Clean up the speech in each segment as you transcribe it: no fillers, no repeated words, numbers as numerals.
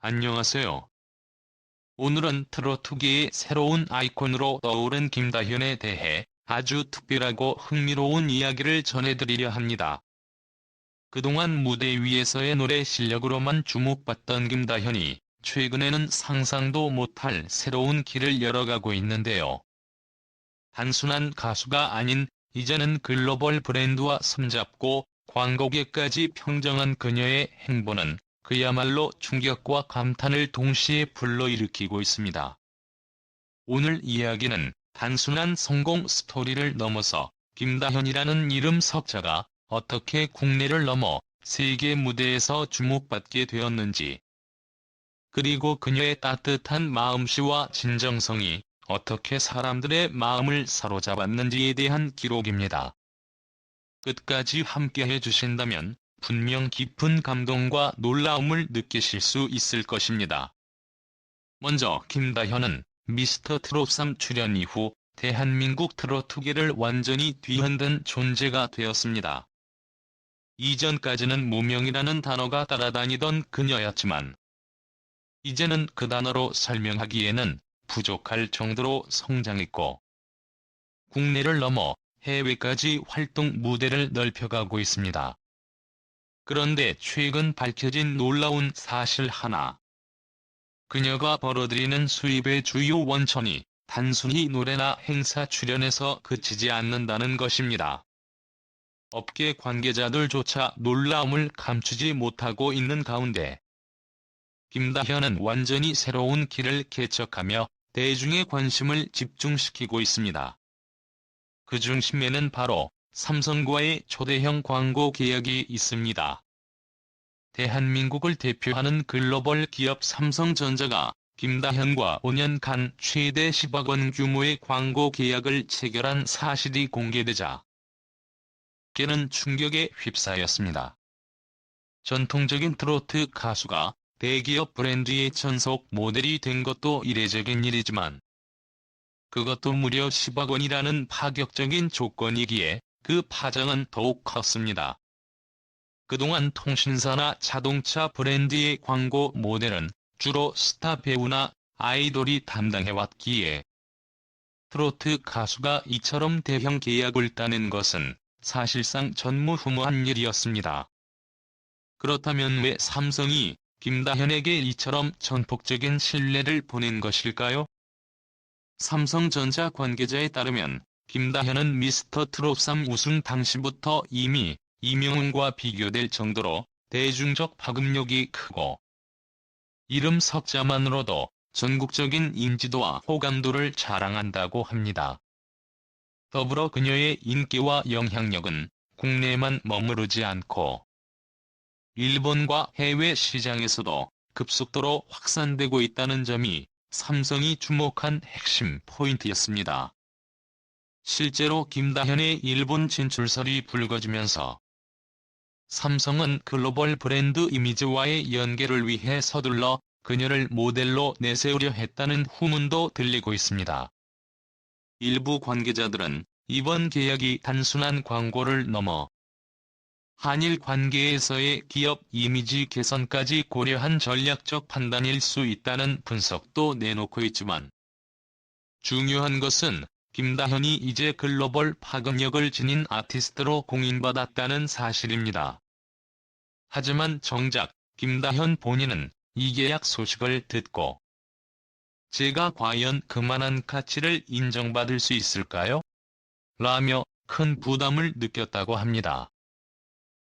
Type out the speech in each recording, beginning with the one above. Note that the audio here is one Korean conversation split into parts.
안녕하세요. 오늘은 트로트계의 새로운 아이콘으로 떠오른 김다현에 대해 아주 특별하고 흥미로운 이야기를 전해드리려 합니다. 그동안 무대 위에서의 노래 실력으로만 주목받던 김다현이 최근에는 상상도 못할 새로운 길을 열어가고 있는데요. 단순한 가수가 아닌 이제는 글로벌 브랜드와 손잡고 광고계까지 평정한 그녀의 행보는 그야말로 충격과 감탄을 동시에 불러일으키고 있습니다. 오늘 이야기는 단순한 성공 스토리를 넘어서 김다현이라는 이름 석자가 어떻게 국내를 넘어 세계 무대에서 주목받게 되었는지, 그리고 그녀의 따뜻한 마음씨와 진정성이 어떻게 사람들의 마음을 사로잡았는지에 대한 기록입니다. 끝까지 함께해 주신다면 분명 깊은 감동과 놀라움을 느끼실 수 있을 것입니다. 먼저 김다현은 미스터 트롯 3 출연 이후 대한민국 트로트계를 완전히 뒤흔든 존재가 되었습니다. 이전까지는 무명이라는 단어가 따라다니던 그녀였지만 이제는 그 단어로 설명하기에는 부족할 정도로 성장했고 국내를 넘어 해외까지 활동 무대를 넓혀가고 있습니다. 그런데 최근 밝혀진 놀라운 사실 하나. 그녀가 벌어들이는 수입의 주요 원천이 단순히 노래나 행사 출연에서 그치지 않는다는 것입니다. 업계 관계자들조차 놀라움을 감추지 못하고 있는 가운데 김다현은 완전히 새로운 길을 개척하며 대중의 관심을 집중시키고 있습니다. 그 중심에는 바로 삼성과의 초대형 광고 계약이 있습니다. 대한민국을 대표하는 글로벌 기업 삼성전자가 김다현과 5년간 최대 10억 원 규모의 광고 계약을 체결한 사실이 공개되자 업계는 충격에 휩싸였습니다. 전통적인 트로트 가수가 대기업 브랜드의 전속 모델이 된 것도 이례적인 일이지만 그것도 무려 10억 원이라는 파격적인 조건이기에 그 파장은 더욱 컸습니다. 그동안 통신사나 자동차 브랜드의 광고 모델은 주로 스타 배우나 아이돌이 담당해왔기에 트로트 가수가 이처럼 대형 계약을 따낸 것은 사실상 전무후무한 일이었습니다. 그렇다면 왜 삼성이 김다현에게 이처럼 전폭적인 신뢰를 보낸 것일까요? 삼성전자 관계자에 따르면 김다현은 미스터 트롯 3 우승 당시부터 이미 이명웅과 비교될 정도로 대중적 파급력이 크고 이름 석자만으로도 전국적인 인지도와 호감도를 자랑한다고 합니다. 더불어 그녀의 인기와 영향력은 국내에만 머무르지 않고 일본과 해외 시장에서도 급속도로 확산되고 있다는 점이 삼성이 주목한 핵심 포인트였습니다. 실제로 김다현의 일본 진출설이 불거지면서 삼성은 글로벌 브랜드 이미지와의 연계를 위해 서둘러 그녀를 모델로 내세우려 했다는 후문도 들리고 있습니다. 일부 관계자들은 이번 계약이 단순한 광고를 넘어 한일 관계에서의 기업 이미지 개선까지 고려한 전략적 판단일 수 있다는 분석도 내놓고 있지만 중요한 것은 김다현이 이제 글로벌 파급력을 지닌 아티스트로 공인받았다는 사실입니다. 하지만 정작 김다현 본인은 이 계약 소식을 듣고 제가 과연 그만한 가치를 인정받을 수 있을까요? 라며 큰 부담을 느꼈다고 합니다.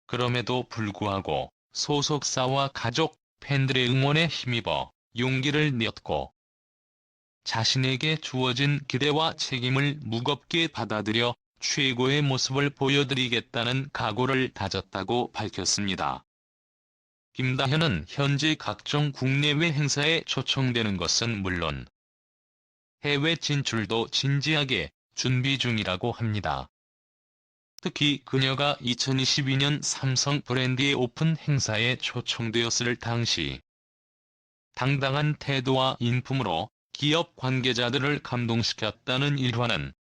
그럼에도 불구하고 소속사와 가족, 팬들의 응원에 힘입어 용기를 냈고 자신에게 주어진 기대와 책임을 무겁게 받아들여 최고의 모습을 보여드리겠다는 각오를 다졌다고 밝혔습니다. 김다현은 현재 각종 국내외 행사에 초청되는 것은 물론 해외 진출도 진지하게 준비 중이라고 합니다. 특히 그녀가 2022년 삼성 브랜드의 오픈 행사에 초청되었을 당시 당당한 태도와 인품으로 기업 관계자들을 감동시켰다는 일화는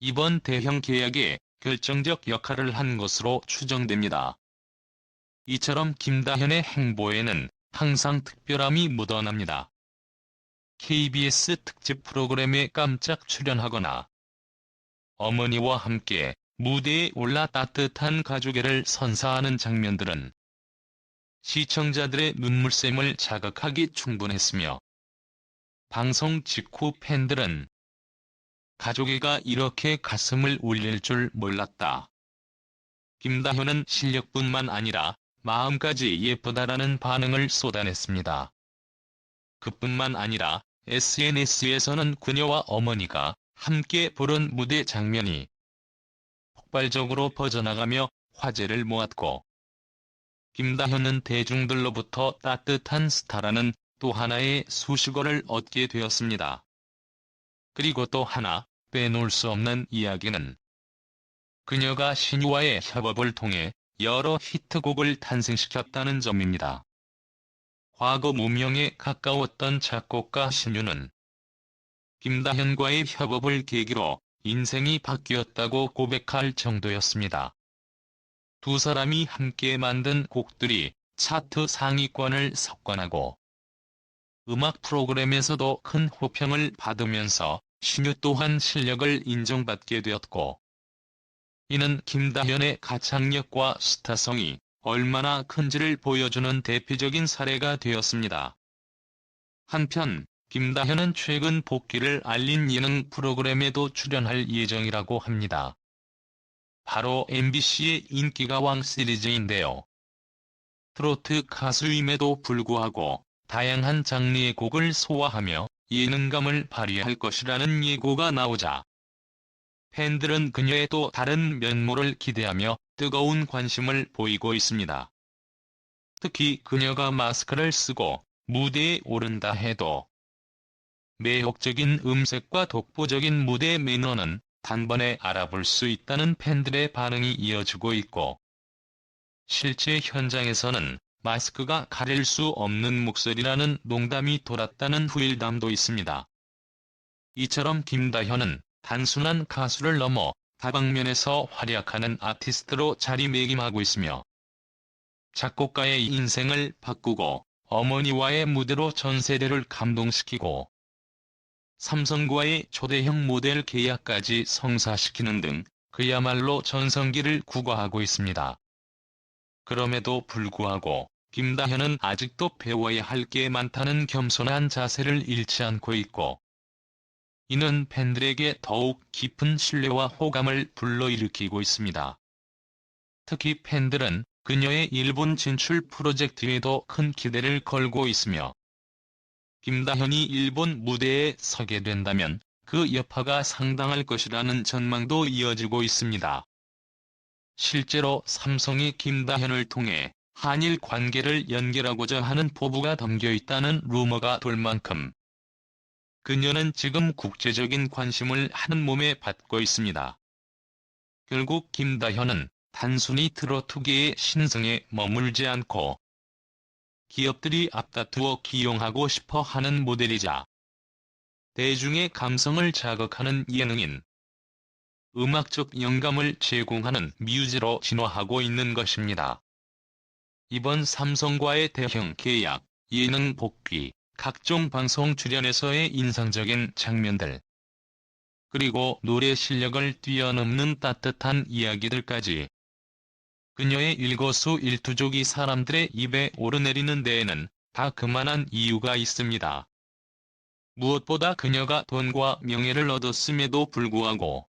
이번 대형 계약에 결정적 역할을 한 것으로 추정됩니다. 이처럼 김다현의 행보에는 항상 특별함이 묻어납니다. KBS 특집 프로그램에 깜짝 출연하거나 어머니와 함께 무대에 올라 따뜻한 가족애를 선사하는 장면들은 시청자들의 눈물샘을 자극하기 충분했으며, 방송 직후 팬들은 가족애가 이렇게 가슴을 울릴 줄 몰랐다. 김다현은 실력뿐만 아니라 마음까지 예쁘다라는 반응을 쏟아냈습니다. 그뿐만 아니라 SNS에서는 그녀와 어머니가 함께 부른 무대 장면이 폭발적으로 퍼져나가며 화제를 모았고, 김다현은 대중들로부터 따뜻한 스타라는 또 하나의 수식어를 얻게 되었습니다. 그리고 또 하나 빼놓을 수 없는 이야기는 그녀가 신유와의 협업을 통해 여러 히트곡을 탄생시켰다는 점입니다. 과거 무명에 가까웠던 작곡가 신유는 김다현과의 협업을 계기로 인생이 바뀌었다고 고백할 정도였습니다. 두 사람이 함께 만든 곡들이 차트 상위권을 석권하고 음악 프로그램에서도 큰 호평을 받으면서 신유 또한 실력을 인정받게 되었고, 이는 김다현의 가창력과 스타성이 얼마나 큰지를 보여주는 대표적인 사례가 되었습니다. 한편 김다현은 최근 복귀를 알린 예능 프로그램에도 출연할 예정이라고 합니다. 바로 MBC의 인기가왕 시리즈인데요. 트로트 가수임에도 불구하고 다양한 장르의 곡을 소화하며 예능감을 발휘할 것이라는 예고가 나오자 팬들은 그녀의 또 다른 면모를 기대하며 뜨거운 관심을 보이고 있습니다. 특히 그녀가 마스크를 쓰고 무대에 오른다 해도 매혹적인 음색과 독보적인 무대 매너는 단번에 알아볼 수 있다는 팬들의 반응이 이어지고 있고, 실제 현장에서는 마스크가 가릴 수 없는 목소리라는 농담이 돌았다는 후일담도 있습니다. 이처럼 김다현은 단순한 가수를 넘어 다방면에서 활약하는 아티스트로 자리매김하고 있으며, 작곡가의 인생을 바꾸고 어머니와의 무대로 전 세대를 감동시키고 삼성과의 초대형 모델 계약까지 성사시키는 등 그야말로 전성기를 구가하고 있습니다. 그럼에도 불구하고 김다현은 아직도 배워야 할 게 많다는 겸손한 자세를 잃지 않고 있고, 이는 팬들에게 더욱 깊은 신뢰와 호감을 불러일으키고 있습니다. 특히 팬들은 그녀의 일본 진출 프로젝트에도 큰 기대를 걸고 있으며, 김다현이 일본 무대에 서게 된다면 그 여파가 상당할 것이라는 전망도 이어지고 있습니다. 실제로 삼성이 김다현을 통해 한일 관계를 연결하고자 하는 포부가 담겨 있다는 루머가 돌 만큼 그녀는 지금 국제적인 관심을 한몸에 받고 있습니다. 결국 김다현은 단순히 트로트계의 신성에 머물지 않고 기업들이 앞다투어 기용하고 싶어 하는 모델이자 대중의 감성을 자극하는 예능인, 음악적 영감을 제공하는 뮤즈로 진화하고 있는 것입니다. 이번 삼성과의 대형 계약, 예능 복귀, 각종 방송 출연에서의 인상적인 장면들, 그리고 노래 실력을 뛰어넘는 따뜻한 이야기들까지 그녀의 일거수일투족이 사람들의 입에 오르내리는 데에는 다 그만한 이유가 있습니다. 무엇보다 그녀가 돈과 명예를 얻었음에도 불구하고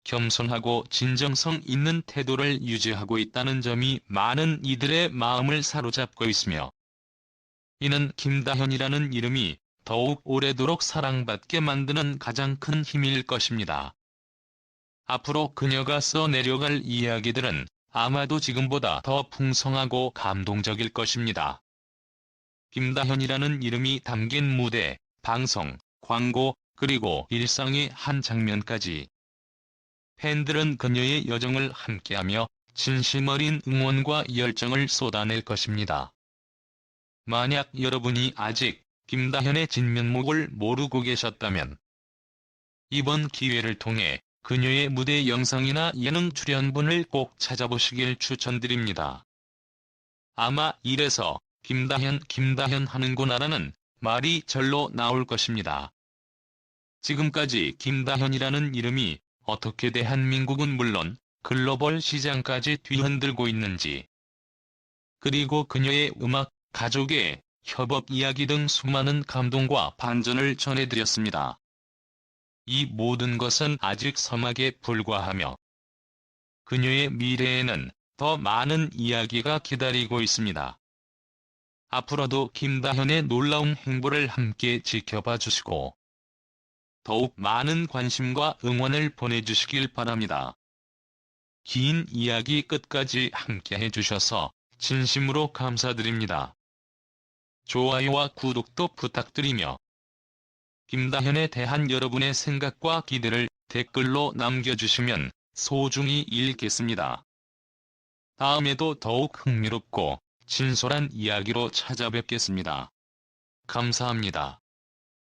겸손하고 진정성 있는 태도를 유지하고 있다는 점이 많은 이들의 마음을 사로잡고 있으며, 이는 김다현이라는 이름이 더욱 오래도록 사랑받게 만드는 가장 큰 힘일 것입니다. 앞으로 그녀가 써내려갈 이야기들은 아마도 지금보다 더 풍성하고 감동적일 것입니다. 김다현이라는 이름이 담긴 무대, 방송, 광고, 그리고 일상의 한 장면까지 팬들은 그녀의 여정을 함께하며 진심 어린 응원과 열정을 쏟아낼 것입니다. 만약 여러분이 아직 김다현의 진면목을 모르고 계셨다면 이번 기회를 통해 그녀의 무대 영상이나 예능 출연분을 꼭 찾아보시길 추천드립니다. 아마 이래서 김다현 하는구나라는 말이 절로 나올 것입니다. 지금까지 김다현이라는 이름이 어떻게 대한민국은 물론 글로벌 시장까지 뒤흔들고 있는지, 그리고 그녀의 음악, 가족의 협업 이야기 등 수많은 감동과 반전을 전해드렸습니다. 이 모든 것은 아직 서막에 불과하며 그녀의 미래에는 더 많은 이야기가 기다리고 있습니다. 앞으로도 김다현의 놀라운 행보를 함께 지켜봐 주시고 더욱 많은 관심과 응원을 보내주시길 바랍니다. 긴 이야기 끝까지 함께 해주셔서 진심으로 감사드립니다. 좋아요와 구독도 부탁드리며 김다현에 대한 여러분의 생각과 기대를 댓글로 남겨주시면 소중히 읽겠습니다. 다음에도 더욱 흥미롭고 진솔한 이야기로 찾아뵙겠습니다. 감사합니다.